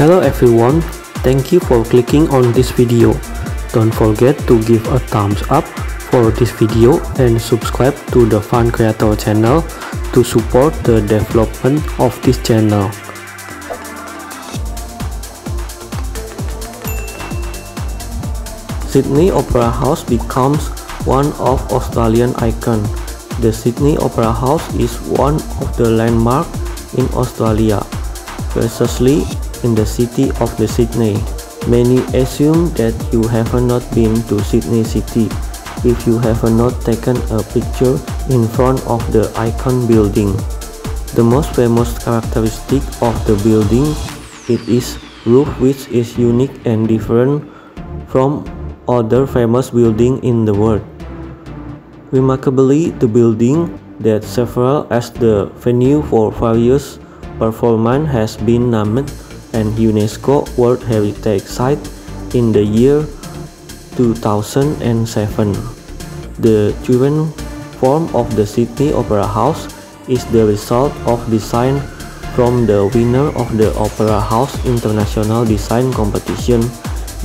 Hello everyone, thank you for clicking on this video. Don't forget to give a thumbs up for this video and subscribe to the Fun Creator channel to support the development of this channel. Sydney Opera House becomes one of Australian icons. The Sydney Opera House is one of the landmarks in Australia, precisely in the city of Sydney. Many assume that you have not been to Sydney City if you have not taken a picture in front of the icon building. The most famous characteristic of the building is its roof, which is unique and different from other famous buildings in the world. Remarkably, the building that served as the venue for various performances has been named an UNESCO World Heritage Site in the year 2007. The current form of the Sydney Opera House is the result of design from the winner of the Opera House International Design Competition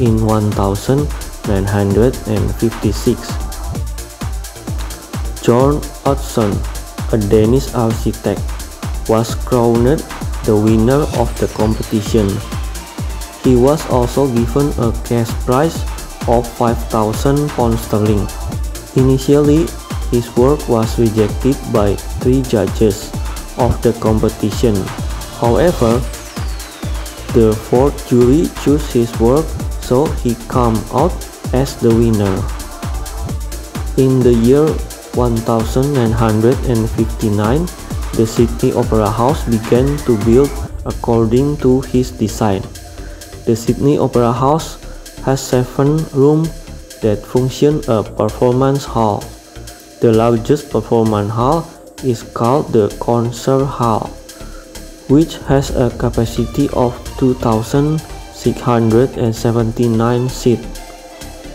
in 1956. Jorn Utzon, a Danish architect, was crowned the winner of the competition. He was also given a cash prize of £5,000. Initially, his work was rejected by 3 judges of the competition. However, the 4th jury chose his work, so he came out as the winner. In the year 1959, the Sydney Opera House began to build according to his design. The Sydney Opera House has 7 rooms that function as a performance hall. The largest performance hall is called the concert hall, which has a capacity of 2,679 seats,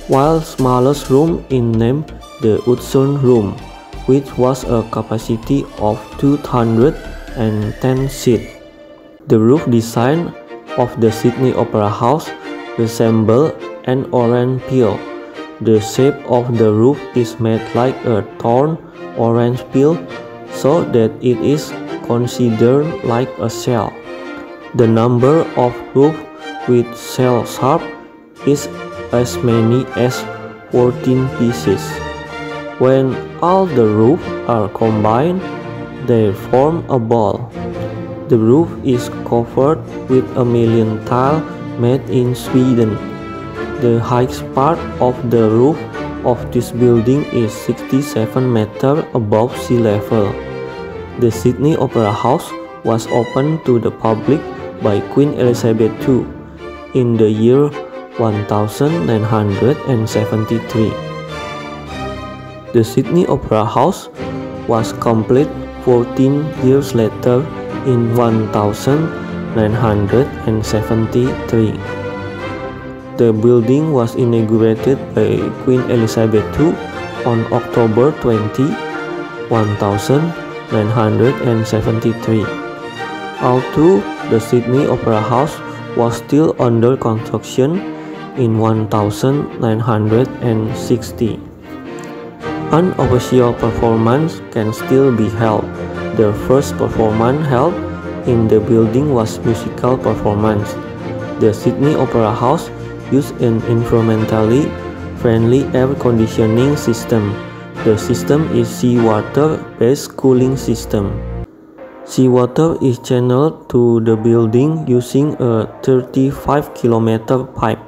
while smallest room is named the Utzon Room, which was a capacity of 210 seats. The roof design of the Sydney Opera House resembles an orange peel. The shape of the roof is made like a torn orange peel, so that it is considered like a shell. The number of roofs with shell shape is as many as 14 pieces. When all the roofs are combined, they form a ball. The roof is covered with a million tiles made in Sweden. The highest part of the roof of this building is 67 meters above sea level. The Sydney Opera House was opened to the public by Queen Elizabeth II in the year 1973. The Sydney Opera House was completed 14 years later in 1973. The building was inaugurated by Queen Elizabeth II on October 20, 1973. Although the Sydney Opera House was still under construction in 1960. An official performance can still be held. The first performance held in the building was musical performance. The Sydney Opera House used an environmentally friendly air conditioning system. The system is seawater-based cooling system. Seawater is channeled to the building using a 35-kilometer pipe.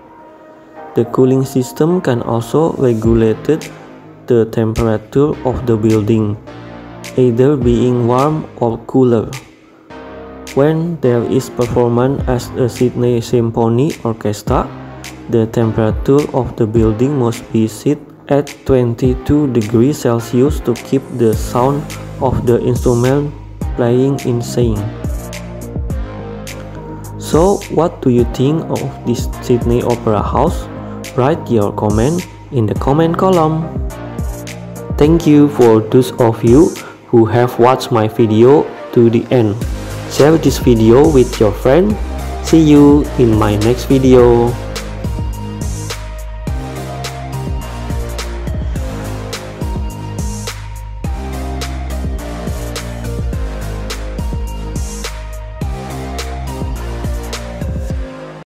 The cooling system can also regulate the temperature of the building, either being warm or cooler. When there is performance at a Sydney Symphony Orchestra, the temperature of the building must be set at 22 degrees Celsius to keep the sound of the instrument playing insane. So, what do you think of this Sydney Opera House? Write your comment in the comment column. Thank you for those of you who have watched my video to the end. Share this video with your friend. See you in my next video.